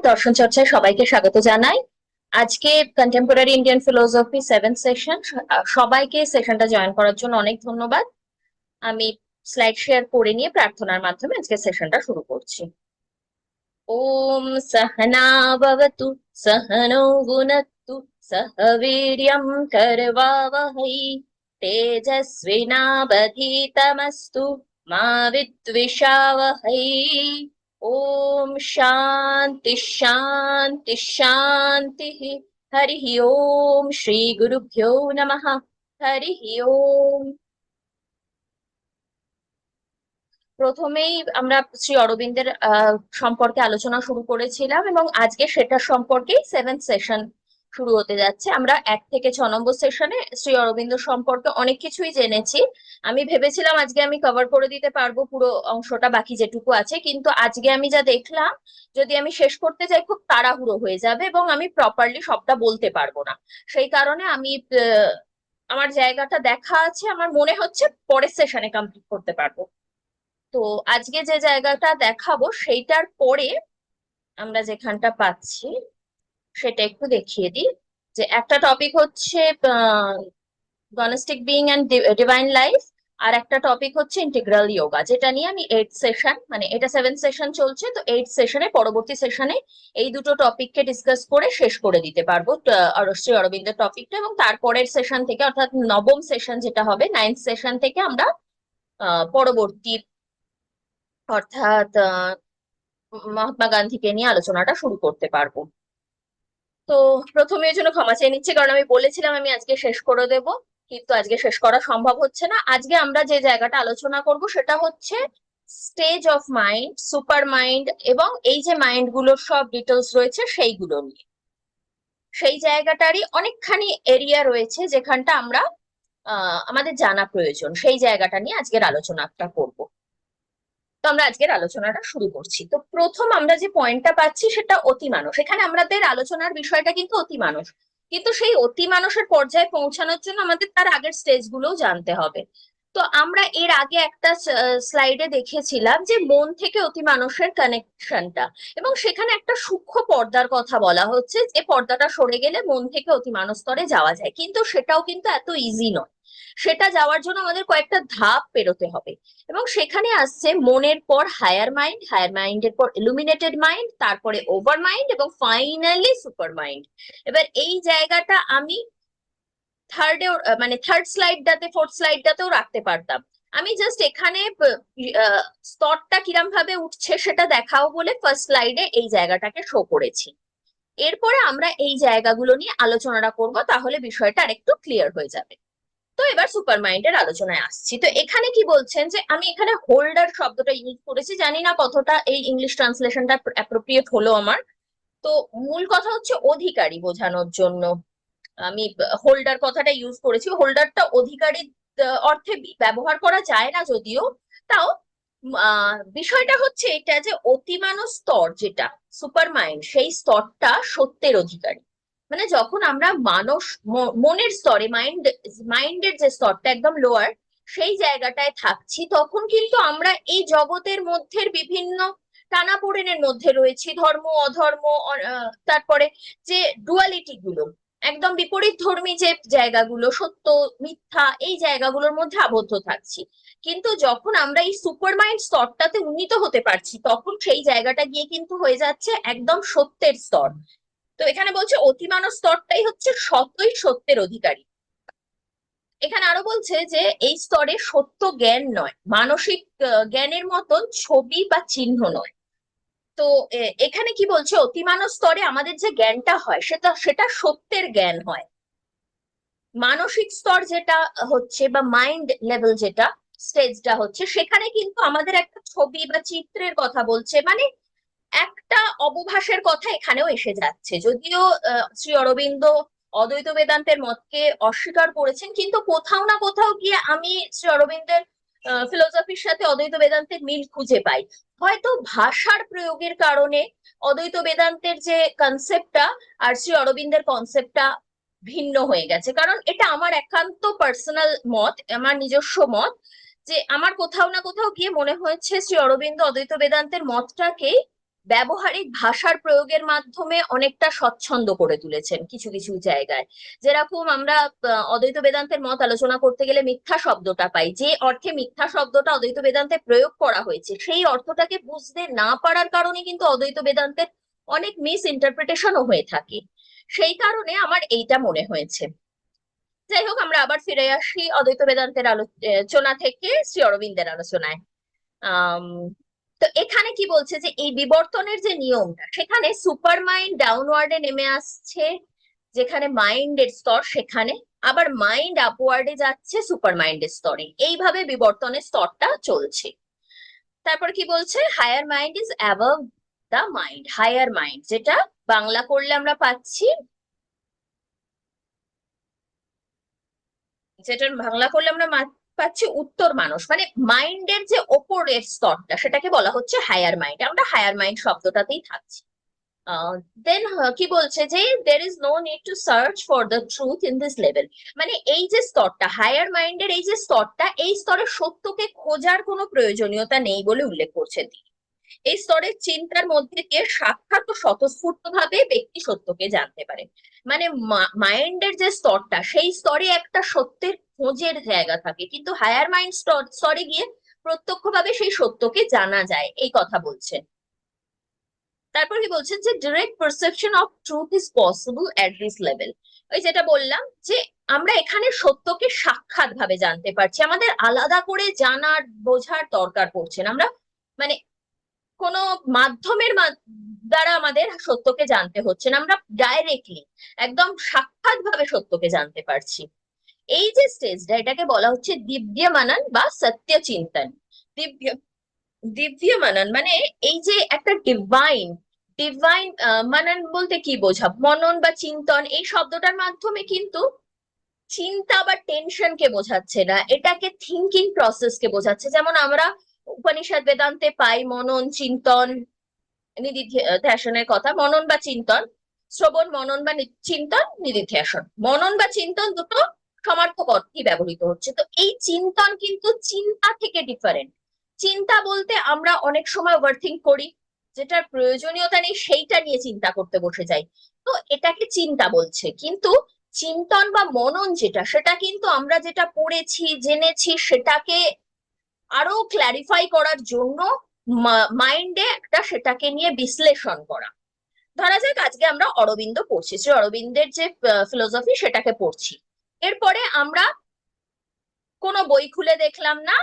দর্শন চর্চায় সবাইকে স্বাগত জানাই। আজকে contemporary Indian philosophy 7th session. সবাইকে সেশনটা জয়েন করার জন্য অনেক ধন্যবাদ। আমি স্লাইড শেয়ার করে নিয়ে প্রার্থনার মাধ্যমে আজকে সেশনটা শুরু করছি। ওম সহনা ভবতু সহনৌ ভুনক্তু সহ বীর্যং করবাবহৈ তেজস্বিনাবধীতমস্তু মা বিদ্বিষাবহৈ। ওম শান্তি শান্তি শান্তি। হরি ওম শ্রী গুরুভ্যো নমঃ। হরি ওম। প্রথমেই আমরা শ্রী অরবিন্দের সম্পর্কে আলোচনা শুরু করেছিলাম এবং আজকে সেটার সম্পর্কেই 7th সেশন শুরু হতে যাচ্ছে। আমরা 1 থেকে 6 নম্বর সেশনে শ্রী অরবিন্দ সম্পর্কে অনেক কিছুই জেনেছি। আমি ভেবেছিলাম আজকে আমি কভার করে দিতে পারবো পুরো অংশটা, বাকি যেটুকু আছে, কিন্তু আজকে আমি যা দেখলাম, যদি আমি শেষ করতে যাই খুব তাড়াহুড়ো হয়ে যাবে এবং আমি প্রপারলি সবটা বলতে পারবো না। সেই কারণে আমি আমার জায়গাটা দেখা আছে, আমার মনে হচ্ছে পরের সেশনে কমপ্লিট করতে পারবো। তো আজকে যে জায়গাটা দেখাবো সেইটার পরে আমরা যেখানটা পাচ্ছি সেটা একটু দেখিয়ে দিই। যে একটা টপিক হচ্ছে গনস্টিক বিইং এন্ড ডিভাইন লাইফ, আর একটা টপিক হচ্ছে ইন্টিগ্রাল যোগা, যেটা নিয়ে আমি 8th সেশন, মানে এটা 7th সেশন চলছে, তো 8th সেশনে পরবর্তী সেশনে এই দুটো টপিককে ডিসকাস করে শেষ করে দিতে পারবো শ্রী অরবিন্দের টপিকটা, এবং তারপরের সেশন থেকে অর্থাৎ নবম সেশন যেটা হবে 9th সেশন থেকে আমরা পরবর্তী অর্থাৎ মহাত্মা গান্ধীকে নিয়ে আলোচনাটা শুরু করতে পারবো। তো প্রথমে এর জন্য ক্ষমা চেয়ে নিচ্ছি, কারণ আমি বলেছিলাম আমি আজকে শেষ করে দেব, কিন্তু আজকে শেষ করা সম্ভব হচ্ছে না। আজকে আমরা যে জায়গাটা আলোচনা করব সেটা হচ্ছে stage of mind, super mind, এবং এই যে মাইন্ড গুলোর সব ডিটেলস রয়েছে সেইগুলো নিয়ে। সেই জায়গাটারই অনেকখানি এরিয়া রয়েছে যেখানটা আমরা আমাদের জানা প্রয়োজন, সেই জায়গাটা নিয়ে আজকের আলোচনাটা করব। তো আমরা আজকের আলোচনাটা শুরু করছি। তো প্রথম আমরা যে পয়েন্টটা পাচ্ছি সেটা অতিমানস। এখানে আমাদের আলোচনার বিষয়টা কিন্তু অতিমানস, কিন্তু সেই অতিমানসের পর্যায়ে পৌঁছানোর জন্য আমাদের তার আগের স্টেজ গুলোও জানতে হবে। তো আমরা এর আগে একটা স্লাইডে দেখেছিলাম যে মন থেকে অতিমানসের কানেকশনটা, এবং সেখানে একটা সূক্ষ্ম পর্দার কথা বলা হচ্ছে, যে পর্দাটা সরে গেলে মন থেকে অতিমানস স্তরে যাওয়া যায়, কিন্তু সেটাও কিন্তু এত ইজি নয়। সেটা যাওয়ার জন্য আমাদের কয়েকটা ধাপ পেরোতে হবে, এবং সেখানে আসছে মনের পর হায়ার মাইন্ড, হায়ার মাইন্ডের পর ইলুমিনেটেড মাইন্ড, তারপরে ওভার মাইন্ড, এবং ফাইনালি সুপার মাইন্ড। এবার এই জায়গাটা আমি থার্ড স্লাইডটাতে, ফোর্থ স্লাইডটাতেও রাখতে পারতাম। আমি জাস্ট এখানে স্তরটা কিরম ভাবে উঠছে সেটা দেখাও বলে ফার্স্ট স্লাইডে এই জায়গাটাকে শো করেছি। এরপরে আমরা এই জায়গাগুলো নিয়ে আলোচনাটা করব, তাহলে বিষয়টা আরেকটু ক্লিয়ার হয়ে যাবে। তো এবার সুপার মাইন্ডের আলোচনায় আসছি। তো এখানে কি বলছেন, যে আমি এখানে হোল্ডার শব্দটা ইউজ করেছি, জানি না কতটা এই ইংলিশ ট্রান্সলেশনটা অ্যাপ্রোপ্রিয়েট হলো আমার। তো মূল কথা হচ্ছে অধিকারী বোঝানোর জন্য আমি হোল্ডার কথাটা ইউজ করেছি। হোল্ডারটা অধিকারী অর্থে ব্যবহার করা যায় না যদিও, তাও বিষয়টা হচ্ছে এটা যে অতিমানব স্তর যেটা সুপার মাইন্ড, সেই স্তরটা সত্যের অধিকারী। মানে যখন আমরা মনের স্তরে, মাইন্ডের যে স্তরটা একদম লোয়ার, সেই জায়গাটায় থাকছি, তখন কিন্তু আমরা এই জগতের মধ্যে বিভিন্ন টানাপোড়েনের মধ্যে রয়েছি, ধর্ম অধর্ম, তারপরে যে ডুয়ালিটি গুলো, একদম বিপরীত ধর্মী যে জায়গাগুলো, সত্য মিথ্যা, এই জায়গাগুলোর মধ্যে আবদ্ধ থাকছি। কিন্তু যখন আমরা এই সুপার মাইন্ড স্তরটাতে উন্নীত হতে পারছি, তখন সেই জায়গাটা গিয়ে কিন্তু হয়ে যাচ্ছে একদম সত্যের স্তর। তো এখানে বলছে অতিমানব স্তরটাই হচ্ছে সত্যই সত্যের অধিকারী। এখানে আরো বলছে যে এই স্তরে সত্য জ্ঞান নয়, মানসিক জ্ঞানের মতন ছবি বা চিহ্ন নয়। তো এখানে কি বলছে, অতিমানব স্তরে আমাদের যে জ্ঞানটা হয় সেটা সেটা সত্যের জ্ঞান হয়। মানসিক স্তর যেটা হচ্ছে বা মাইন্ড লেভেল যেটা স্টেজটা হচ্ছে, সেখানে কিন্তু আমাদের একটা ছবি বা চিত্রের কথা বলছে, মানে একটা অবভাসের কথা এখানেও এসে যাচ্ছে। যদিও শ্রী অরবিন্দ অদ্বৈত বেদান্তের মতকে অস্বীকার করেছেন, কিন্তু কোথাও না কোথাও গিয়ে আমি শ্রী অরবিন্দের ফিলোসফির সাথে অদ্বৈত বেদান্তের মিল খুঁজে পাই। হয়তো ভাষার প্রয়োগের কারণে অদ্বৈত বেদান্তের যে কনসেপ্টটা আর শ্রী অরবিন্দের কনসেপ্টটা ভিন্ন হয়ে গেছে, কারণ এটা আমার একান্ত পার্সোনাল মত, আমার নিজস্ব মত, যে আমার কোথাও না কোথাও গিয়ে মনে হয়েছে শ্রী অরবিন্দ অদ্বৈত বেদান্তের মতটাকে ব্যবহারিক ভাষার প্রয়োগের মাধ্যমে অনেকটা স্বচ্ছন্দ করে তুলেছেন কিছু কিছু জায়গায়। যেরকম আমরা অদ্বৈত বেদান্তের মত আলোচনা করতে গেলে মিথ্যা শব্দটা পাই, যে অর্থে মিথ্যা শব্দটা অদ্বৈত বেদান্তে প্রয়োগ করা হয়েছে সেই অর্থটাকে বুঝতে না পারার কারণে কিন্তু অদ্বৈত বেদান্তের অনেক মিস ইন্টারপ্রিটেশনও হয়ে থাকে। সেই কারণে আমার এইটা মনে হয়েছে। যাই হোক, আমরা আবার ফিরে আসি অদ্বৈত বেদান্তের আলোচনা থেকে শ্রী অরবিন্দের আলোচনায়। আম, তো এখানে কি বলছে যে এই বিবর্তনের যে নিয়মটা, সেখানে সুপার মাইন্ড ডাউনওয়ার্ডে নেমে আসছে, যেখানে মাইন্ডের স্তর সেখানে, আবার মাইন্ড আপওয়ার্ডে যাচ্ছে সুপার মাইন্ডের স্তরে, এইভাবে বিবর্তনের স্তরটা চলছে। তারপর কি বলছে, higher mind is above the mind. Higher mind, যেটা বাংলা করলে আমরা পাচ্ছি, পাচ্ছি উত্তর মানুষ, মানে মাইন্ডের যে ওপরের স্তরটা সেটাকে বলা হচ্ছে হায়ার মাইন্ড। আমরা হায়ার মাইন্ড শব্দটাতেই থাকছি। দেন কি বলছে যে there is no need to search for the truth in this level. মানে এই যে স্তরটা, হায়ার মাইন্ডের এই যে স্তরটা, এই স্তরে সত্যকে খোঁজার কোনো প্রয়োজনীয়তা নেই বলে উল্লেখ করছেন তিনি। এই স্তরের চিন্তার মধ্যে দিয়ে সাক্ষাৎ ও স্বতঃস্ফূর্ত ভাবে ব্যক্তি সত্যকে জানতে পারে। মানে মাইন্ডের যে স্তরটা, সেই স্তরে একটা সত্যের খোঁজের জায়গা থাকে, কিন্তু হায়ার মাইন্ড স্তরে গিয়ে প্রত্যক্ষভাবে সেই সত্যকে জানা যায়, এই কথা বলছেন। তারপর কি বলছেন যে direct perception of truth is possible at this level. ওই যেটা বললাম যে আমরা এখানে সত্যকে সাক্ষাৎ ভাবে জানতে পারছি, আমাদের আলাদা করে জানার বোঝার দরকার পড়ছে না। আমরা মানে কোনো মাধ্যমের দ্বারা আমাদের সত্যকে জানতে হচ্ছে না, আমরা ডাইরেক্টলি একদম সাক্ষাৎ ভাবে সত্যকে জানতে পারছি। এই যে স্টেজটা, এটাকে বলা হচ্ছে দিব্য মানন বা সত্য চিন্তন। দিব্য দিব্য মানন মানে এই যে একটা ডিভাইন, ডিভাইন মানন বলতে কি বোঝাব, মনন বা চিন্তন, এই শব্দটার মাধ্যমে কিন্তু চিন্তা বা টেনশনকে বোঝাচ্ছে না, এটাকে থিঙ্কিং প্রসেসকে বোঝাচ্ছে। যেমন আমরা উপনিষদ বেদান্তে পাই মনন চিন্তন নিদিধ্যাসনের কথা। মনন বা চিন্তন, শ্রবণ মনন বা চিন্তন, নিদিধ্যাসন, মনন বা চিন্তন দুটো সমার্থক অর্থই ব্যবহৃত হচ্ছে। তো এই চিন্তন কিন্তু চিন্তা থেকে ডিফারেন্ট। চিন্তা বলতে আমরা অনেক সময় ওভারথিঙ্ক করি, যেটার প্রয়োজনীয়তা নেই সেইটা নিয়ে চিন্তা করতে বসে যাই, তো এটাকে চিন্তা বলছে। কিন্তু চিন্তন বা মনন যেটা, সেটা কিন্তু আমরা যেটা পড়েছি জেনেছি সেটাকে আরো ক্ল্যারিফাই করার জন্য মাইন্ডে একটা সেটাকে নিয়ে বিশ্লেষণ করা। ধরা যাক আজকে আমরা অরবিন্দ পড়ছি, শ্রী অরবিন্দের যে ফিলোসফি সেটাকে পড়ছি, এরপরে আমরা কোনো বই খুলে দেখলাম না,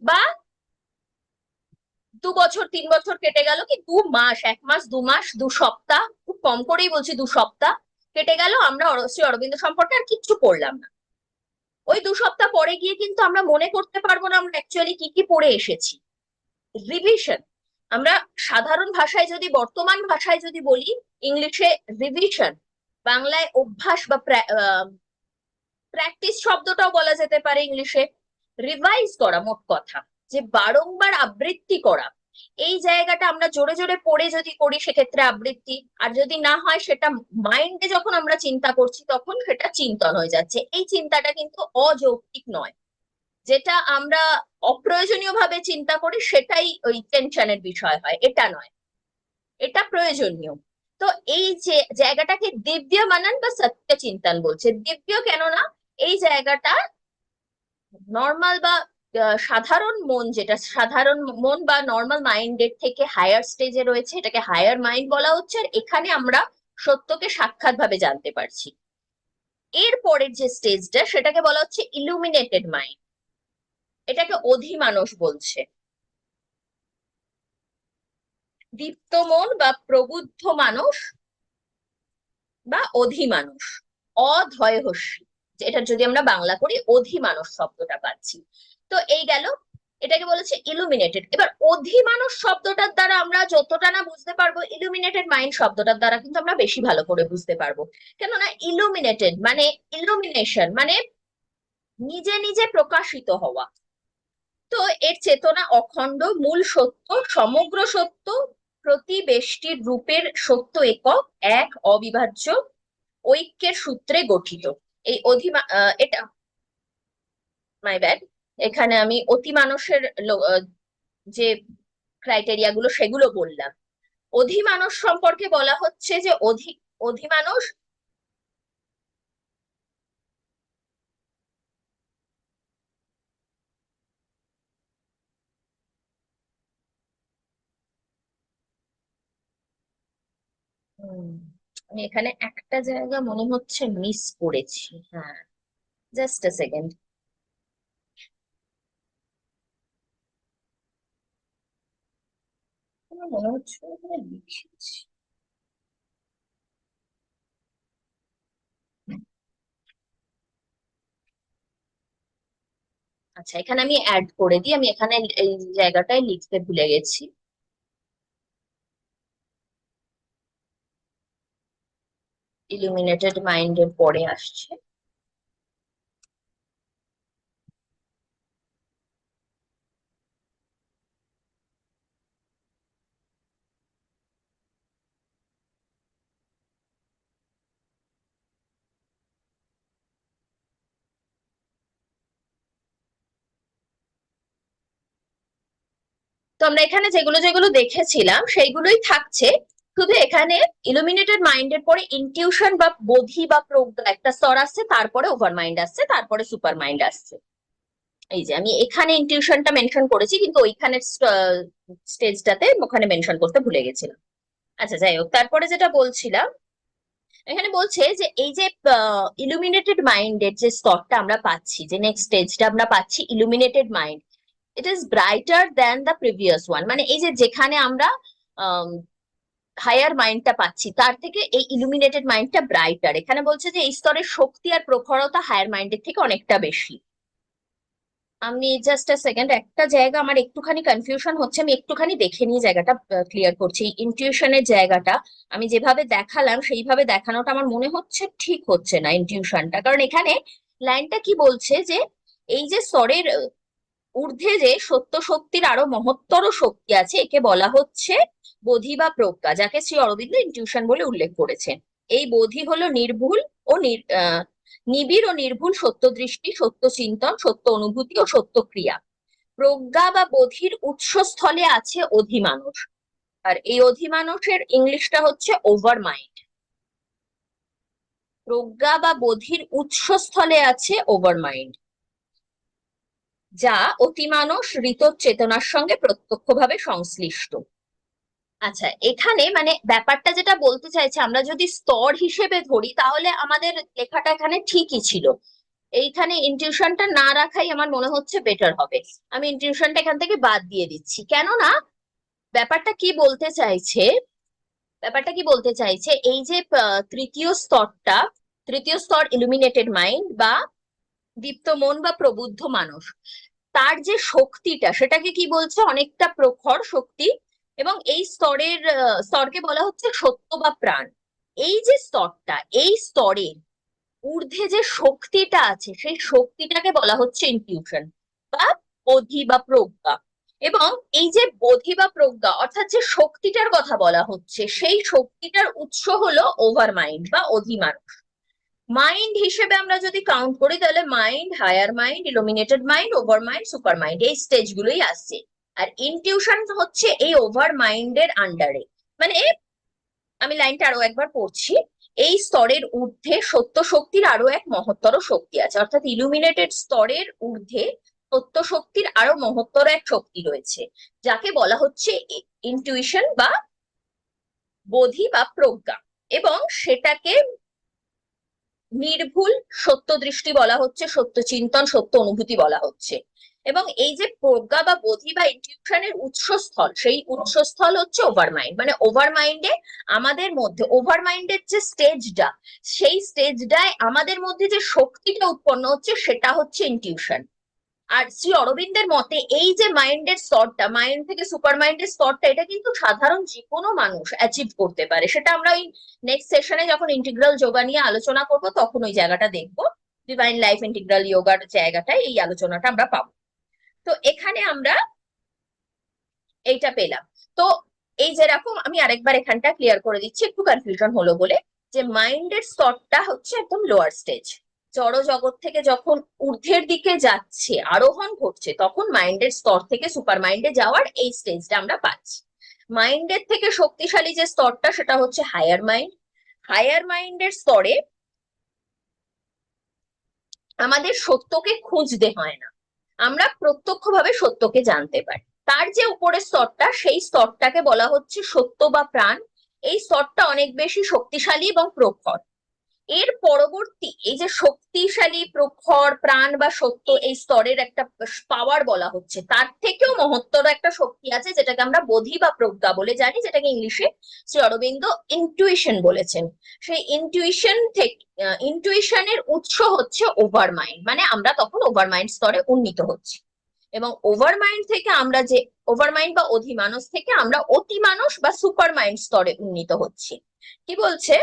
বা 2 বছর 3 বছর কেটে গেল, কি 2 মাস, 1 মাস, 2 মাস, 2 সপ্তাহ, খুব কম করেই বলছি 2 সপ্তাহ কেটে গেল, আমরা শ্রী অরবিন্দ সম্পর্কে আর কিচ্ছু পড়লাম না। ওই 2 সপ্তাহ পরে গিয়ে কিন্তু আমরা মনে করতে পারবো না আমরা অ্যাকচুয়ালি কি কি পড়ে এসেছি। রিভিশন, আমরা সাধারণ ভাষায় যদি, বর্তমান ভাষায় যদি বলি, ইংলিশে রিভিশন, বাংলায় অভ্যাস বা প্র্যাকটিস শব্দটাও বলা যেতে পারে ইংলিশে। রিভাইজ করা, মোট কথা যে বারংবার আবৃত্তি করা, এই জায়গাটা আমরা জোরে জোরে পড়ে যদি করি সেক্ষেত্রে আবৃত্তি, আর যদি না হয় সেটা মাইন্ডে যখন আমরা চিন্তা করছি তখন সেটা চিন্তন হয়ে যাচ্ছে। এই চিন্তাটা কিন্তু অযৌক্তিক নয়, যেটা আমরা অপ্রয়োজনীয় ভাবে চিন্তা করি সেটাই ওই টেনশনের বিষয় হয়, এটা নয়, এটা প্রয়োজনীয়। তো এই যে জায়গাটাকে দিব্য মানন বা সত্য চিন্তন বলছে। দিব্য কেননা এই জায়গাটা নর্মাল বা সাধারণ মন, যেটা সাধারণ মন বা নর্মাল মাইন্ডের থেকে হায়ার স্টেজে রয়েছে, এটাকে হায়ার মাইন্ড বলা হচ্ছে, আর এখানে আমরা সত্যকে সাক্ষাৎ ভাবে জানতে পারছি। এর পরের যে স্টেজটা সেটাকে বলা হচ্ছে ইলুমিনেটেড মাইন্ড, এটাকে অধিমানস বলছে। দীপ্ত মন বা প্রবুদ্ধ মানুষ বা অধিমানুষ, অধয়হস্যি, এটা যদি আমরা বাংলা করি অধিমানুষ শব্দটা পাচ্ছি। তো এই গেল, এটাকে বলেছে ইলুমিনেটেড। এবার অধিমানুষ শব্দটার দ্বারা আমরা যতটা না বুঝতে পারবো, ইলুমিনেটেড মাইন্ড শব্দটার দ্বারা কিন্তু আমরা বেশি ভালো করে বুঝতে পারবো। কেননা ইলুমিনেটেড মানে ইলুমিনেশন, মানে নিজে নিজে প্রকাশিত হওয়া। তো এর চেতনা অখণ্ড, মূল সত্য, সমগ্র সত্য, প্রতিবেষ্টির রূপের সত্য একক, এক অবিভাজ্য ঐক্যের সূত্রে গঠিত। এই এটা মাই ব্যাড, এখানে আমি অতি মানুষের যে ক্রাইটেরিয়া গুলো সেগুলো বললাম। অধিমানস সম্পর্কে বলা হচ্ছে যে অধিমানস হুম, আমি এখানে একটা জায়গা মনে হচ্ছে মিস করেছি। হ্যাঁ, জাস্ট আ সেকেন্ড। আমার মনে হচ্ছে এখানে লিখেছি। আচ্ছা, এখানে আমি অ্যাড করে দিই, আমি এখানে এই জায়গাটায় লিখতে ভুলে গেছি। ইলুমিনেটেড মাইন্ডের পরে আসছে। তো আমরা এখানে যেগুলো যেগুলো দেখেছিলাম সেইগুলোই থাকছে, শুধু এখানে ইলুমিনেটেড মাইন্ডের পরে ইনটিউশন বা বোধি বা প্রজ্ঞা একটা স্তর আসছে, তারপরে ওভার মাইন্ড আসছে, তারপরে সুপার মাইন্ড আসছে। এই যে আমি এখানে ইনটিউশনটা মেনশন করেছি, কিন্তু ওইখানের স্টেজটাতে ওখানে মেনশন করতে ভুলে গেছিলাম। আচ্ছা, যাই হোক, তারপরে যেটা বলছিলাম, এখানে বলছে যে এই যে ইলুমিনেটেড মাইন্ডের যে স্তরটা আমরা পাচ্ছি, যে নেক্সট স্টেজটা আমরা পাচ্ছি illuminated mind, it is brighter than the previous one. মানে এই যে যেখানে আমরা হায়ার মাইন্ডটা পাচ্ছি, তার থেকে এই ইলুমিনেটেড মাইন্ডটা ব্রাইটার। এখানে বলছে যে এই স্তরের শক্তি আর প্রখরতা হায়ার মাইন্ডের থেকে অনেকটা বেশি। আমি জাস্ট আ সেকেন্ড, একটা জায়গা আমার একটুখানি কনফিউশন হচ্ছে, আমি একটুখানি দেখে নিয়ে জায়গাটা ক্লিয়ার করছি। ইনটিউশনের জায়গাটা আমি যেভাবে দেখালাম সেইভাবে দেখানোটা আমার মনে হচ্ছে ঠিক হচ্ছে না ইনটিউশনটা, কারণ এখানে লাইনটা কি বলছে যে এই যে স্তরের ঊর্ধ্বে যে সত্য শক্তির আরো মহত্তর শক্তি আছে, একে বলা হচ্ছে বোধি বা প্রজ্ঞা, যাকে শ্রী অরবিন্দ ইনটিউশন বলে উল্লেখ করেছেন। এই বোধি হলো নির্ভুল ও নিবিড় ও নির্ভুল সত্য দৃষ্টি, সত্য চিন্তন, সত্য অনুভূতি ও সত্য ক্রিয়া। প্রজ্ঞা বা বোধির উৎসস্থলে আছে অধিমানস, আর এই অধিমানসের ইংলিশটা হচ্ছে ওভার মাইন্ড। প্রজ্ঞা বা বোধির উৎসস্থলে আছে ওভার মাইন্ড, যা অতিমানস ঋত চেতনার সঙ্গে প্রত্যক্ষভাবে সংশ্লিষ্ট। আচ্ছা, এখানে মানে ব্যাপারটা যেটা বলতে চাইছে, আমরা যদি স্তর হিসেবে ধরি তাহলে আমাদের লেখাটা এখানে ঠিকই ছিল। এইখানে ইনটিউশনটা না রাখাই আমার মনে হচ্ছে বেটার হবে। আমি ইনটিউশনটা এখান থেকে বাদ দিয়ে দিচ্ছি, কেননা ব্যাপারটা কি বলতে চাইছে, ব্যাপারটা কি বলতে চাইছে, এই যে তৃতীয় স্তরটা, তৃতীয় স্তর ইলুমিনেটেড মাইন্ড বা দীপ্ত মন বা প্রবুদ্ধ মানস, তার যে শক্তিটা সেটাকে কি বলছে, অনেকটা প্রখর শক্তি। এবং এই স্তরকে বলা হচ্ছে সত্য বা প্রাণ। এই যে স্তরটা, এই স্তরের ঊর্ধ্বে যে শক্তিটা আছে, সেই শক্তিটাকে বলা হচ্ছে ইনটিউশন বা বোধি বা প্রজ্ঞা। এবং এই যে বোধি বা প্রজ্ঞা অর্থাৎ যে শক্তিটার কথা বলা হচ্ছে, সেই শক্তিটার উৎস হলো ওভার মাইন্ড বা অধিমানস। মাইন্ড হিসেবে আমরা যদি কাউন্ট করি তাহলে mind, higher mind, illuminated mind, over mind, super mind, এই স্টেজ গুলোই আসছে। আর ইনটিউশন হচ্ছে এই ওভার মাইন্ডের আন্ডারে। মানে আমি লাইনটা আরো একবার পড়ছি, এই স্তরের ঊর্ধ্বে সত্য শক্তির আরো এক মহত্তর শক্তি আছে, অর্থাৎ ইলুমিনেটেড স্তরের ঊর্ধ্বে সত্য শক্তির আরো মহত্তর এক শক্তি রয়েছে, যাকে বলা হচ্ছে ইনটিউশন বা বোধি বা প্রজ্ঞা। এবং সেটাকে নির্ভুল সত্য দৃষ্টি বলা হচ্ছে, সত্য চিন্তন, সত্য অনুভূতি বলা হচ্ছে। এবং এই যে প্রজ্ঞা বা বোধি বা ইনটিউশনের উৎসস্থল, সেই উৎসস্থল হচ্ছে ওভার মাইন্ড। মানে ওভার মাইন্ডে আমাদের মধ্যে, ওভার মাইন্ডের যে স্টেজটা, সেই স্টেজটায় আমাদের মধ্যে যে শক্তিটা উৎপন্ন হচ্ছে সেটা হচ্ছে ইনটিউশন। আর শ্রী অরবিন্দের মতে এই যে মাইন্ডের স্তরটা, মাইন্ড থেকে সুপার মাইন্ডের স্তরটা, এটা কিন্তু সাধারণ যে কোনো মানুষ অ্যাচিভ করতে পারে। সেটা আমরা ওই নেক্সট সেশনে যখন ইন্টিগ্রাল যোগা নিয়ে আলোচনা করব তখন ওই জায়গাটা দেখবো, ডিভাইন লাইফ ইন্টিগ্রাল যোগার জায়গাটায় এই আলোচনাটা আমরা পাবো। তো এখানে আমরা এইটা পেলাম। তো এই যেরকম, আমি আরেকবার এখানটা ক্লিয়ার করে দিচ্ছি, একটু কনফিউশন হলো বলে, যে মাইন্ডের স্তরটা হচ্ছে একদম লোয়ার স্টেজ। জড় জগৎ থেকে যখন ঊর্ধ্বের দিকে যাচ্ছে, আরোহণ ঘটছে, তখন মাইন্ডের স্তর থেকে সুপার মাইন্ডে যাওয়ার এই স্টেজটা আমরা পাচ্ছি। মাইন্ডের থেকে শক্তিশালী যে স্তরটা সেটা হচ্ছে হায়ার মাইন্ড। হায়ার মাইন্ডের স্তরে আমাদের সত্যকে খুঁজতে হয় না, আমরা প্রত্যক্ষভাবে সত্যকে জানতে পারি। তার যে উপরের স্তরটা, সেই স্তরটাকে বলা হচ্ছে সত্য বা প্রাণ। এই স্তরটা অনেক বেশি শক্তিশালী এবং প্রখর। এর পরবর্তী এই যে শক্তিশালী, প্রখর, প্রাণ বা সত্য, এই স্তরের একটা পাওয়ার বলা হচ্ছে, তার থেকেও মহত্তর একটা শক্তি আছে যেটাকে আমরা বোধি বা প্রজ্ঞা বলে জানি, যেটাকে ইংলিশে শ্রী অরবিন্দ ইনটুইশন বলেছেন। সেই ইনটুইশন থেকে, ইনটুইশনের উৎস হচ্ছে ওভার মাইন্ড, মানে আমরা তখন ওভার মাইন্ড স্তরে উন্নীত হচ্ছি। এবং ওভার মাইন্ড থেকে আমরা যে ওভার মাইন্ড বা অধিমানস থেকে আমরা অতিমানস বা সুপার মাইন্ড স্তরে উন্নীত হচ্ছি। কি বলছে,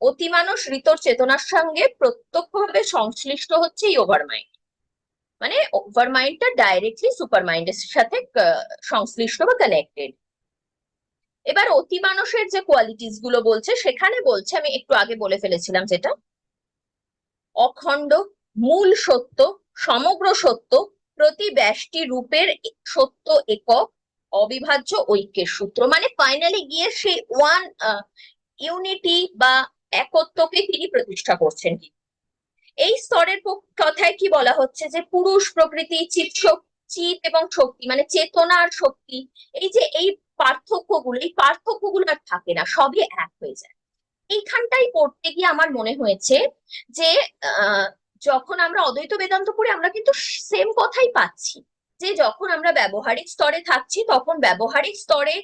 অতিমানস ঋতর চেতনার সঙ্গে প্রত্যক্ষভাবে সংশ্লিষ্ট হচ্ছে এই ওভার মাইন্ড, মানে ওভার মাইন্ডটা ডাইরেক্টলি সুপার মাইন্ডের সাথে সংশ্লিষ্ট বা কানেক্টেড। এবার অতিমানসের যে কোয়ালিটিস গুলো বলছে, সেখানে বলছে, আমি একটু আগে বলে ফেলেছিলাম যেটা, অখণ্ড, মূল সত্য, সমগ্র সত্য, প্রতি ব্যষ্টি রূপের সত্য একক, অবিভাজ্য ঐক্যের সূত্র। মানে ফাইনালি গিয়ে সেই ওয়ান ইউনিটি বা একত্বকে তিনি প্রতিষ্ঠা করছেন। এই স্তরের কথায় কি বলা হচ্ছে, যে পুরুষ, প্রকৃতি, চিৎ এবং শক্তি, মানে চেতনা আর শক্তি, এই যে এই পার্থক্যগুলো আর থাকে না, সবই এক হয়ে যায়। এইখানটাই পড়তে গিয়ে আমার মনে হয়েছে যে যখন আমরা অদ্বৈত বেদান্ত পড়ি, আমরা কিন্তু সেম কথাই পাচ্ছি, যে যখন আমরা ব্যবহারিক স্তরে থাকছি তখন ব্যবহারিক স্তরে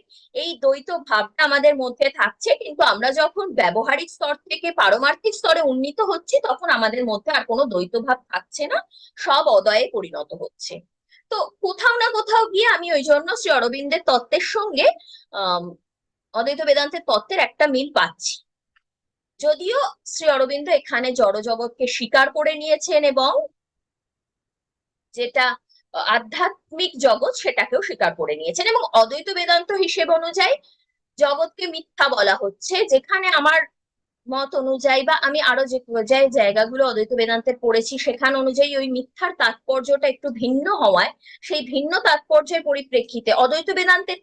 এই দ্বৈত ভাবটা আমাদের মধ্যে থাকছে, কিন্তু আমরা যখন ব্যবহারিক স্তর থেকে পারমার্থিক স্তরে উন্নীত হচ্ছি তখন আমাদের মধ্যে আর কোনো দ্বৈত ভাব থাকছে না, সব অদ্বয়ে পরিণত হচ্ছে। তো কোথাও না কোথাও গিয়ে আমি ওই জন্য শ্রী অরবিন্দের তত্ত্বের সঙ্গে আহ অদ্বৈত বেদান্তের তত্ত্বের একটা মিল পাচ্ছি। যদিও শ্রী অরবিন্দ এখানে জড় জগৎকে স্বীকার করে নিয়েছেন এবং যেটা আধ্যাত্মিক জগৎ সেটাকেও স্বীকার করে নিয়েছেন, এবং অদ্বৈত বেদান্ত হিসেব অনুযায়ী জগৎকে মিথ্যা বলা হচ্ছে, যেখানে আমার মত অনুযায়ী বা আমি আরো যে জায়গাগুলো অদ্বৈত বেদান্তের পড়েছি সেখান অনুযায়ী ওই মিথ্যার তাৎপর্যটা একটু ভিন্ন হওয়ায়, সেই ভিন্ন তাৎপর্যের পরিপ্রেক্ষিতে অদ্বৈত বেদান্তের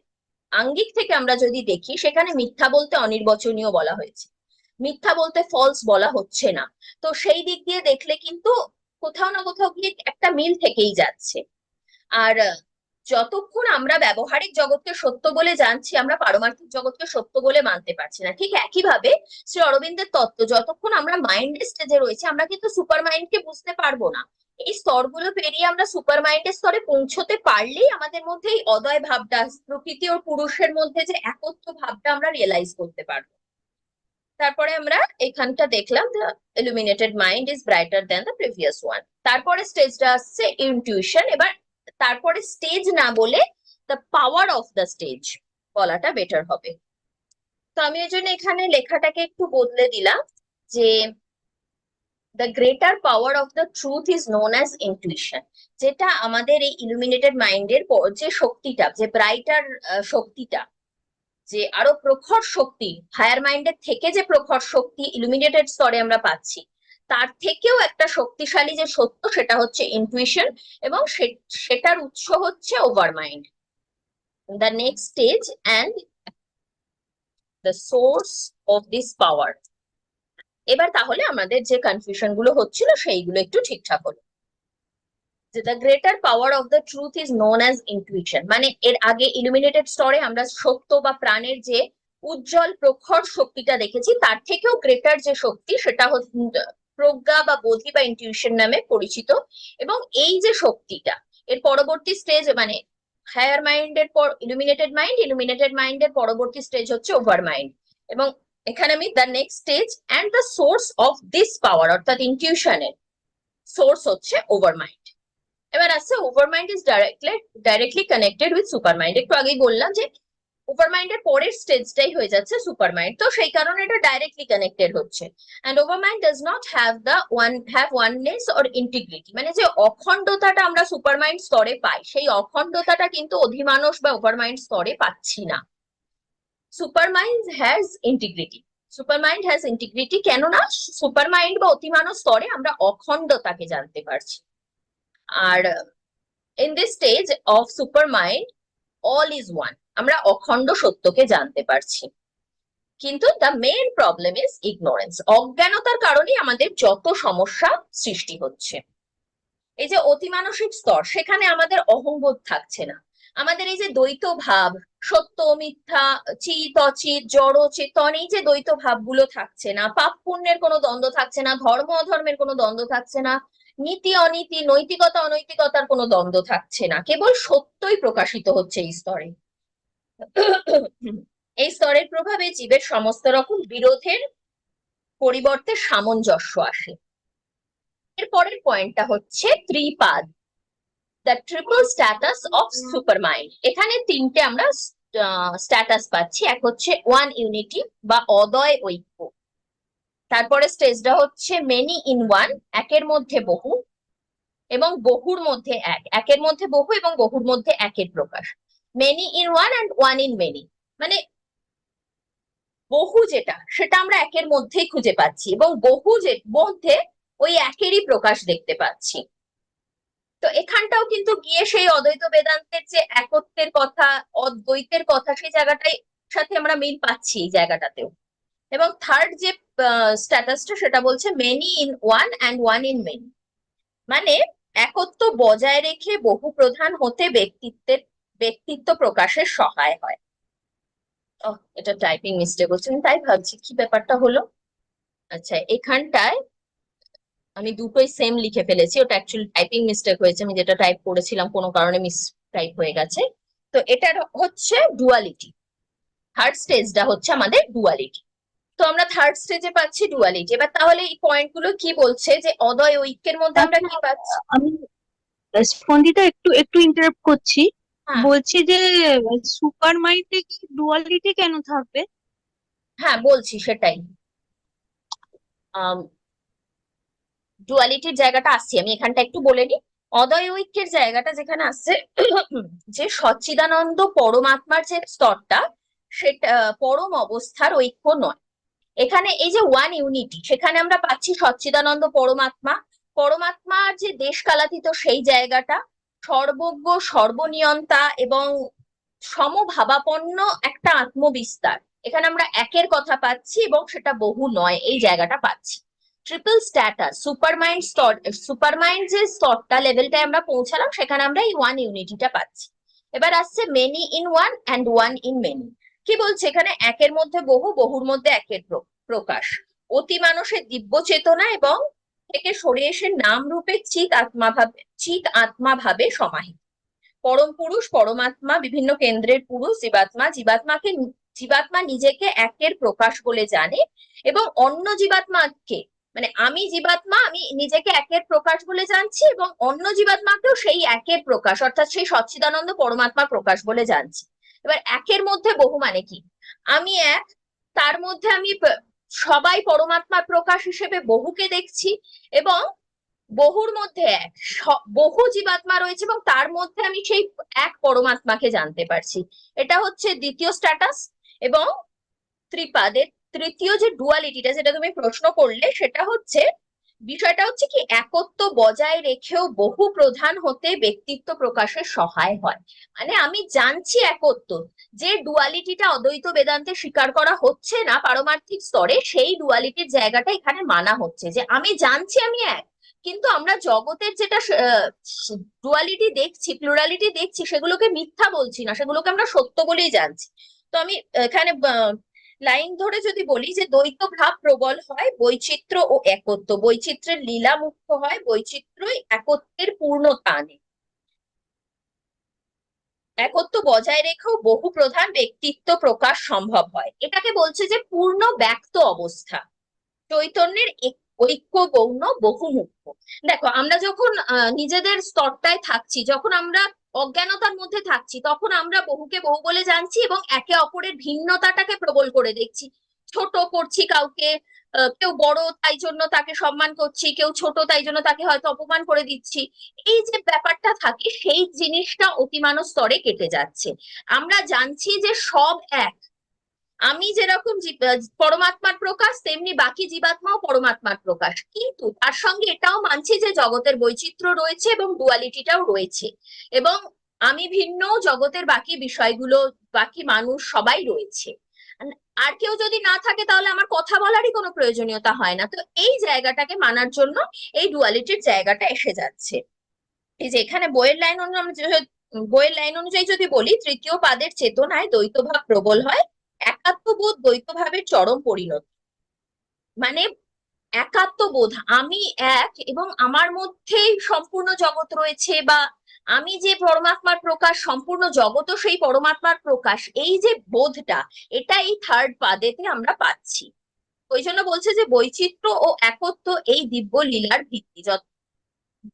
আঙ্গিক থেকে আমরা যদি দেখি, সেখানে মিথ্যা বলতে অনির্বচনীয় বলা হয়েছে, মিথ্যা বলতে ফলস বলা হচ্ছে না। তো সেই দিক দিয়ে দেখলে কিন্তু কোথাও না কোথাও গিয়ে একটা মিল থেকেই যাচ্ছে। আর যতক্ষণ আমরা ব্যবহারিক জগৎকে সত্য বলে জানছি, আমরা পারমার্থিক জগৎকে সত্য বলে মানতে পারছি না। ঠিক একইভাবে শ্রী অরবিন্দের তত্ত্ব, যতক্ষণ আমরা মাইন্ডের স্টেজে রয়েছে আমরা কিন্তু সুপার মাইন্ডকে বুঝতে পারবো না। এই স্তরগুলো পেরিয়ে আমরা সুপার মাইন্ডের স্তরে পৌঁছতে পারলেই আমাদের মধ্যে এই অদয় ভাবটা, প্রকৃতি ও পুরুষের মধ্যে যে একত্ব ভাবটা আমরা রিয়েলাইজ করতে পারবো। তারপরে আমরা এখানটা দেখলাম, the illuminated mind is brighter than the previous one. তারপরে স্টেজটা আসছে ইনটিউশন। এবার তারপরে স্টেজ না বলে the power of the stage বলাটা বেটার হবে। তো আমি এই জন্য এখানে লেখাটাকে একটু বদলে দিলাম, যে the greater power of the truth is known as intuition. যেটা আমাদের এই ইলুমিনেটেড মাইন্ডের যে শক্তিটা, যে ব্রাইটার শক্তিটা, যে আরো প্রখর শক্তি, হায়ার মাইন্ডের থেকে যে প্রখর শক্তি ইলুমিনেটেড স্তরে আমরা পাচ্ছি, তার থেকেও একটা শক্তিশালী যে সত্য, সেটা হচ্ছে ইনটুইশন, এবং সেটার উৎস হচ্ছে over mind, the next stage and the source of this পাওয়ার। এবার তাহলে আমাদের যে কনফিউশন গুলো হচ্ছিল সেইগুলো একটু ঠিকঠাক হলো। যে the greater power of the truth is known as intuition, মানে এর আগে ইলুমিনেটেড স্তরে আমরা সত্য বা প্রাণের যে উজ্জ্বল প্রখর শক্তিটা দেখেছি, তার থেকেও গ্রেটার যে শক্তি সেটা হচ্ছে প্রজ্ঞা বা বোধি বা ইনটিউশন নামে পরিচিত। এবং এই যে শক্তিটা, এর পরবর্তী স্টেজ, মানে হায়ার মাইন্ডের পর ইলুমিনেটেড মাইন্ড, ইলুমিনেটেড মাইন্ডের পরবর্তী স্টেজ হচ্ছে ওভার মাইন্ড। এবং এখানে আমি the next stage and the source of this পাওয়ার, অর্থাৎ ইনটিউশনের সোর্স হচ্ছে ওভার মাইন্ড। এবার আসছে over mind is directly connected with super mind. একটু আগেই বললাম যে ওভার মাইন্ডের পরের স্টেজটাই হয়ে যাচ্ছে সুপার মাইন্ড, তো সেই কারণে এটা ডাইরেক্টলি কানেক্টেড হচ্ছে। And over mind does not have oneness or integrity, মানে যে অখণ্ডতাটা আমরা সুপার মাইন্ড স্তরে পাই, সেই অখণ্ডতাটা কিন্তু অধিমানস বা ওভার মাইন্ড স্তরে পাচ্ছি না। Super mind has integrity, super mind has integrity, কেননা সুপার মাইন্ড বা অতিমানস স্তরে আমরা অখণ্ডতাকে জানতে পারছি। আর in this stage of supermind all is one, আমরা অখণ্ড সত্যকে জানতে পারছি। কিন্তু the main problem is ignorance, অজ্ঞানতার কারণেই আমাদের যত সমস্যা সৃষ্টি হচ্ছে। এই যে অতিমানসিক স্তর, সেখানে আমাদের অহংবোধ থাকছে না, আমাদের এই যে দ্বৈত ভাব, সত্য মিথ্যা, চিত অচিত, জড় চেতন, এই যে দ্বৈত ভাবগুলো থাকছে না, পাপ পুণ্যের কোনো দ্বন্দ্ব থাকছে না, ধর্ম অধর্মের কোনো দ্বন্দ্ব থাকছে না, নীতি অনীতি, নৈতিকতা অনৈতিকতার কোনো দ্বন্দ্ব থাকছে না, কেবল সত্যই প্রকাশিত হচ্ছে এই স্তরে। এই স্তরের প্রভাবে জীবের সমস্ত রকম বিরোধের পরিবর্তে সামঞ্জস্য আসে। এর পরের পয়েন্টটা হচ্ছে ত্রিপাদ, the triple status of super mind. এখানে তিনটে আমরা স্ট্যাটাস পাচ্ছি। এক হচ্ছে ওয়ান ইউনিটি বা অদ্বয় ঐক্য, তারপরে স্টেজটা হচ্ছে মেনি ইন ওয়ান, একের মধ্যে বহু এবং বহুর মধ্যে এক, একের মধ্যে বহু এবং বহুর মধ্যে একের প্রকাশ। Many in one and one in many, মানে বহু যেটা সেটা আমরা একের মধ্যেই খুঁজে পাচ্ছি এবং বহু যে মধ্যে ওই একেরই প্রকাশ দেখতে পাচ্ছি। তো এখানটাও কিন্তু গিয়ে সেই অদ্বৈত বেদান্তের যে একত্বের কথা, অদ্বৈতের কথা, সেই জায়গাটাই সাথে আমরা মিল পাচ্ছি এই জায়গাটাতেও। এবং থার্ড যে স্ট্যাটাসটা সেটা বলছে many in one and one in many, মানে একত্ব বজায় রেখে বহু প্রধান হতে ব্যক্তিত্ব প্রকাশের সহায় হয়। এটা টাইপিং মিস্টেক হচ্ছে, আমি তাই ভাবছি কি ব্যাপারটা হলো। আচ্ছা, এখানটায় আমি দুটোই সেম লিখে ফেলেছি, ওটা অ্যাকচুয়ালি টাইপিং মিস্টেক হয়েছে, আমি যেটা টাইপ করেছিলাম কোনো কারণে মিস টাইপ হয়ে গেছে। তো এটার হচ্ছে ডুয়ালিটি, থার্ড স্টেজটা হচ্ছে আমাদের ডুয়ালিটি। তো আমরা থার্ড স্টেজে পাচ্ছি ডুয়ালিটি। এবার তাহলে এই পয়েন্ট গুলো কি বলছে, যে অদ্বয় ঐক্যের মধ্যে আমরা কি পাচ্ছি। আমি স্পন্দিতা একটু একটু ইন্টারাপ্ট করছি। হ্যাঁ, বলছি যে সুপার মাইন্ডে কি ডুয়ালিটি কেন থাকবে? হ্যাঁ বলছি সেটাই। ডুয়ালিটির জায়গাটা আসছি, আমি এখানটা একটু বলে নিই। অদ্বয় ঐক্যের জায়গাটা যেখানে আসছে, যে সচ্চিদানন্দ পরমাত্মার যে স্তরটা, সেটা পরম অবস্থার ঐক্য নয়। এখানে এই যে ওয়ান ইউনিটি, সেখানে আমরা পাচ্ছি সচ্চিদানন্দ পরমাত্মা, পরমাত্মার যে দেশ কালাতীত সেই জায়গাটা, সর্বজ্ঞ, সর্বনিয়ন্তা এবং সমভাবাপন্ন একটা আত্মবিস্তার, এখানে আমরা একের কথা পাচ্ছি এবং সেটা বহু নয়, এই জায়গাটা পাচ্ছি। ট্রিপল স্ট্যাটাস সুপারমাইন্ড স্তর, সুপারমাইন্ড যে স্তরটা, লেভেলটায় আমরা পৌঁছালাম, সেখানে আমরা এই ওয়ান ইউনিটিটা পাচ্ছি। এবার আসছে many in one and one in many. কি বলছে এখানে, একের মধ্যে বহু, বহুর মধ্যে একের প্রকাশ, অতি মানুষের দিব্য চেতনা এবং থেকে সরে এসে নাম রূপে চিৎ আত্মা ভাবে সমাহিত। পরম পুরুষ পরমাত্মা, বিভিন্ন কেন্দ্রের পুরুষ জীবাত্মা, জীবাত্মা নিজেকে একের প্রকাশ বলে জানে এবং অন্য জীবাত্মাকে, মানে আমি জীবাত্মা, আমি নিজেকে একের প্রকাশ বলে জানছি এবং অন্য জীবাত্মাকেও সেই একের প্রকাশ, অর্থাৎ সেই সচ্চিদানন্দ পরমাত্মা প্রকাশ বলে জানছি। এবার একের মধ্যে বহু মানে কি, আমি এক, তার মধ্যে আমি সবাই পরমাত্মার প্রকাশ হিসেবে বহুকে দেখছি এবং বহুর মধ্যে এক, বহু জীবাত্মা রয়েছে এবং তার মধ্যে আমি সেই এক পরমাত্মাকে জানতে পারছি। এটা হচ্ছে দ্বিতীয় স্ট্যাটাস। এবং ত্রিপাদের তৃতীয় যে ডুয়ালিটিটা, যেটা তুমি প্রশ্ন করলে, সেটা হচ্ছে, বিষয়টা হচ্ছে কি, একত্ব বজায় রেখেও বহু প্রধান হতে ব্যক্তিত্ব প্রকাশের সহায় হয়। মানে আমি জানছি একত্ব, যে ডুয়ালিটিটা অদ্বৈত বেদান্তে স্বীকার করা হচ্ছে না পারমার্থিক স্তরে, সেই ডুয়ালিটির জায়গাটা এখানে মানা হচ্ছে, যে আমি জানছি আমি এক, কিন্তু আমরা জগতের যেটা ডুয়ালিটি দেখছি, প্লুরালিটি দেখছি, সেগুলোকে মিথ্যা বলছি না, সেগুলোকে আমরা সত্য বলেই জানছি। তো আমি এখানে লাইন ধরে যদি বলি, যে দ্বৈত ভাব প্রবল হয়, বৈচিত্র্য ও একত্ব, বৈচিত্র্যের লীলা মুক্ত হয়, বৈচিত্র্যই একত্বের পূর্ণতা আনে, একত্ব বজায় রেখেও বহু প্রধান ব্যক্তিত্ব প্রকাশ সম্ভব হয়। এটাকে বলছে যে পূর্ণ ব্যক্ত অবস্থা, চৈতন্যের ঐক্য গৌণ বহুমুক্ত। দেখো, আমরা যখন নিজেদের স্তরটায় থাকছি, যখন আমরা অজ্ঞানতার মধ্যে থাকছি, তখন আমরা বহুকে বহু বলে জানছি এবং একে অপরের ভিন্নতাটাকে প্রবল করে দেখছি, ছোট করছি কাউকে, কেউ বড় তাই জন্য তাকে সম্মান করছি, কেউ ছোট তাই জন্য তাকে হয়তো অপমান করে দিচ্ছি। এই যে ব্যাপারটা থাকে, সেই জিনিসটা অতিমানব স্তরে কেটে যাচ্ছে। আমরা জানছি যে সব এক, আমি যেরকম পরমাত্মার প্রকাশ, তেমনি বাকি জীবাত্মাও পরমাত্মার প্রকাশ, কিন্তু তার সঙ্গে এটাও মানছি যে জগতের বৈচিত্র্য রয়েছে এবং ডুয়ালিটিটাও রয়েছে। এবং আমি ভিন্ন, জগতের বাকি বিষয়গুলো, বাকি মানুষ সবাই রয়েছে। আর কেউ যদি না থাকে তাহলে আমার কথা বলারই কোনো প্রয়োজনীয়তা হয় না। তো এই জায়গাটাকে মানার জন্য এই ডুয়ালিটির জায়গাটা এসে যাচ্ছে। এই যে এখানে বইয়ের লাইন অনুযায়ী যদি বলি, তৃতীয় পাদের চেতনায় দ্বৈতভাব প্রবল হয়, একাত্মবোধ দ্বৈতভাবের চরম পরিণতি। মানে একাত্মবোধ, আমি এক এবং আমার মধ্যেই সম্পূর্ণ জগৎ রয়েছে, বা আমি যে পরমাত্মার প্রকাশ, সম্পূর্ণ জগৎও সেই পরমাত্মার প্রকাশ, এই যে বোধটা, এটা এই থার্ড পাদেতে আমরা পাচ্ছি। ওই জন্য বলছে যে বৈচিত্র্য ও একত্ব এই দিব্য লীলার ভিত্তি,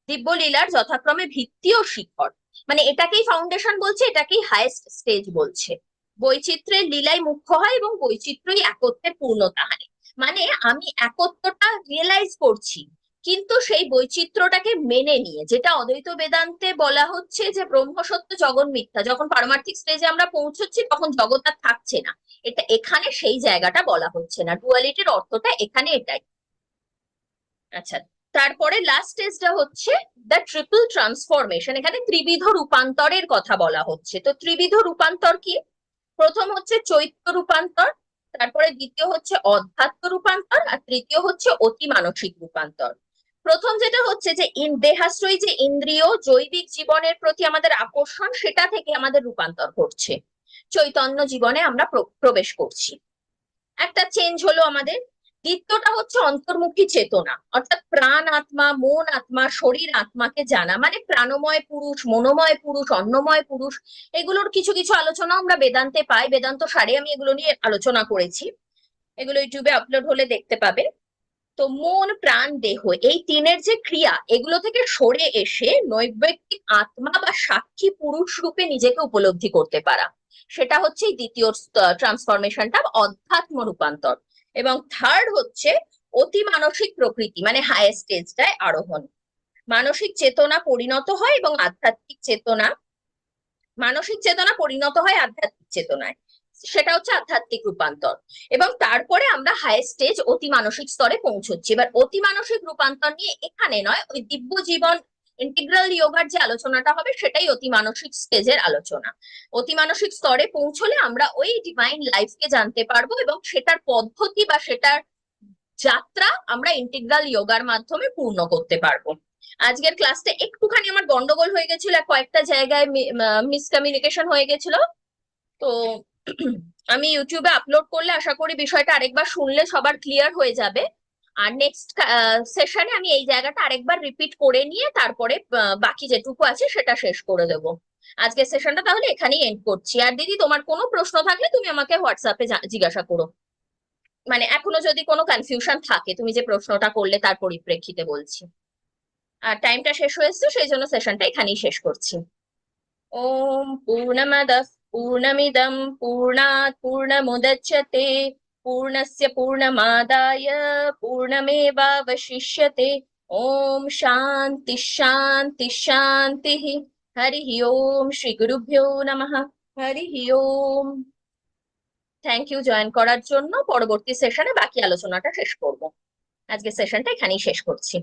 দিব্য লীলার যথাক্রমে ভিত্তি ও শিখর। মানে এটাকেই ফাউন্ডেশন বলছে, এটাকেই হাইয়েস্ট স্টেজ বলছে। বৈচিত্র্যের লীলাই মুখ্য হয় এবং বৈচিত্র্যই একত্বের পূর্ণতা আনে। মানে আমি একত্বটা রিয়েলাইজ করছি, কিন্তু সেই বৈচিত্র্যটাকে মেনে নিয়ে, যেটা অদ্বৈত বেদান্তে বলা হচ্ছে যে ব্রহ্ম সত্য জগৎ মিথ্যা, যখন পারমার্থিক স্টেজে আমরা পৌঁছচ্ছি তখন জগৎ আর থাকছে না, এটা এখানে সেই জায়গাটা বলা হচ্ছে না। ডুয়ালিটির অর্থটা এখানে এটাই। আচ্ছা, তারপরে লাস্ট স্টেজটা হচ্ছে দ্য ট্রিপল ট্রান্সফরমেশন। এখানে ত্রিবিধ রূপান্তরের কথা বলা হচ্ছে। তো ত্রিবিধ রূপান্তর কি? প্রথম হচ্ছে চৈত্য রূপান্তর, তারপরে দ্বিতীয় হচ্ছে অধ্যাত্ম রূপান্তর, আর তৃতীয় হচ্ছে অতি মানসিক রূপান্তর। প্রথম যেটা হচ্ছে যে দেহাশ্রয়ী যে ইন্দ্রিয়, জৈবিক জীবনের প্রতি আমাদের আকর্ষণ, সেটা থেকে আমাদের রূপান্তর ঘটছে, চৈতন্য জীবনে আমরা প্রবেশ করছি, একটা চেঞ্জ হলো আমাদের। দ্বিতীয়টা হচ্ছে অন্তর্মুখী চেতনা, অর্থাৎ প্রাণ আত্মা, মন আত্মা, শরীর আত্মাকে জানা, মানে প্রাণময় পুরুষ, মনোময় পুরুষ, অন্নময় পুরুষ, এগুলোর কিছু কিছু আলোচনা আমরা বেদান্তে পাই। বেদান্ত সারে আমি এগুলো নিয়ে আলোচনা করেছি, এগুলো ইউটিউবে আপলোড হলে দেখতে পাবে। তো মন, প্রাণ, দেহ, এই তিনের যে ক্রিয়া, এগুলো থেকে সরে এসে নৈর্ব্যক্তিক আত্মা বা সাক্ষী পুরুষ রূপে নিজেকে উপলব্ধি করতে পারা, সেটা হচ্ছে এই দ্বিতীয় ট্রান্সফরমেশনটা, অধ্যাত্ম রূপান্তর। এবং থার্ড হচ্ছে অতি মানসিক প্রকৃতি, মানে হাইয়েস্ট স্টেজটায় আরোহণ। মানসিক চেতনা পরিণত হয় এবং মানসিক চেতনা পরিণত হয় আধ্যাত্মিক চেতনায়, সেটা হচ্ছে আধ্যাত্মিক রূপান্তর। এবং তারপরে আমরা হাইয়েস্ট স্টেজ অতি মানসিক স্তরে পৌঁছচ্ছি। এবার অতি মানসিক রূপান্তর নিয়ে এখানে নয়, ওই দিব্য জীবন ইন্টিগ্রাল যোগার যে আলোচনাটা হবে সেটাই অতি মানসিক স্টেজের আলোচনা। অতি মানসিক স্তরে পৌঁছলে আমরা ওই ডিভাইন লাইফকে জানতে পারবো, এবং সেটার পদ্ধতি বা সেটার যাত্রা আমরা ইন্টিগ্রাল যোগার মাধ্যমে পূর্ণ করতে পারবো। আজকের ক্লাসটা একটুখানি আমার গন্ডগোল হয়ে গেছিল, কয়েকটা জায়গায় মিসকমিউনিকেশন হয়ে গেছিল। তো আমি ইউটিউবে আপলোড করলে আশা করি বিষয়টা আরেকবার শুনলে সবার ক্লিয়ার হয়ে যাবে। আর নেক্সট সেশনে আমি এই জায়গাটা আরেকবার রিপিট করে নিয়ে তারপরে বাকি যেটুকু আছে সেটা শেষ করে দেবো। আজকের সেশনটা তাহলে এখানেই এন্ড করছি। আর দিদি, তোমার কোনো প্রশ্ন থাকলে তুমি আমাকে হোয়াটসঅ্যাপে জিজ্ঞাসা করো। মানে এখনো যদি কোনো কনফিউশন থাকে, তুমি যে প্রশ্নটা করলে তার পরিপ্রেক্ষিতে বলছি। আর টাইমটা শেষ হয়েছে, সেই জন্য সেশনটা এখানেই শেষ করছি। ওম পূর্ণমদঃ পূর্ণমিদং পূর্ণাৎ পূর্ণমুদচ্যতে পূর্ণস্য পূর্ণমাদায় পূর্ণমেবাবশিষ্যতে। ওম শান্তি শান্তি শান্তি। হরি ওম, শ্রী গুরুভ্যো নমঃ। হরি ওম। থ্যাংক ইউ জয়েন করার জন্য। পরবর্তী সেশনে বাকি আলোচনাটা শেষ করব। আজকে সেশনটা এখানেই শেষ করছি।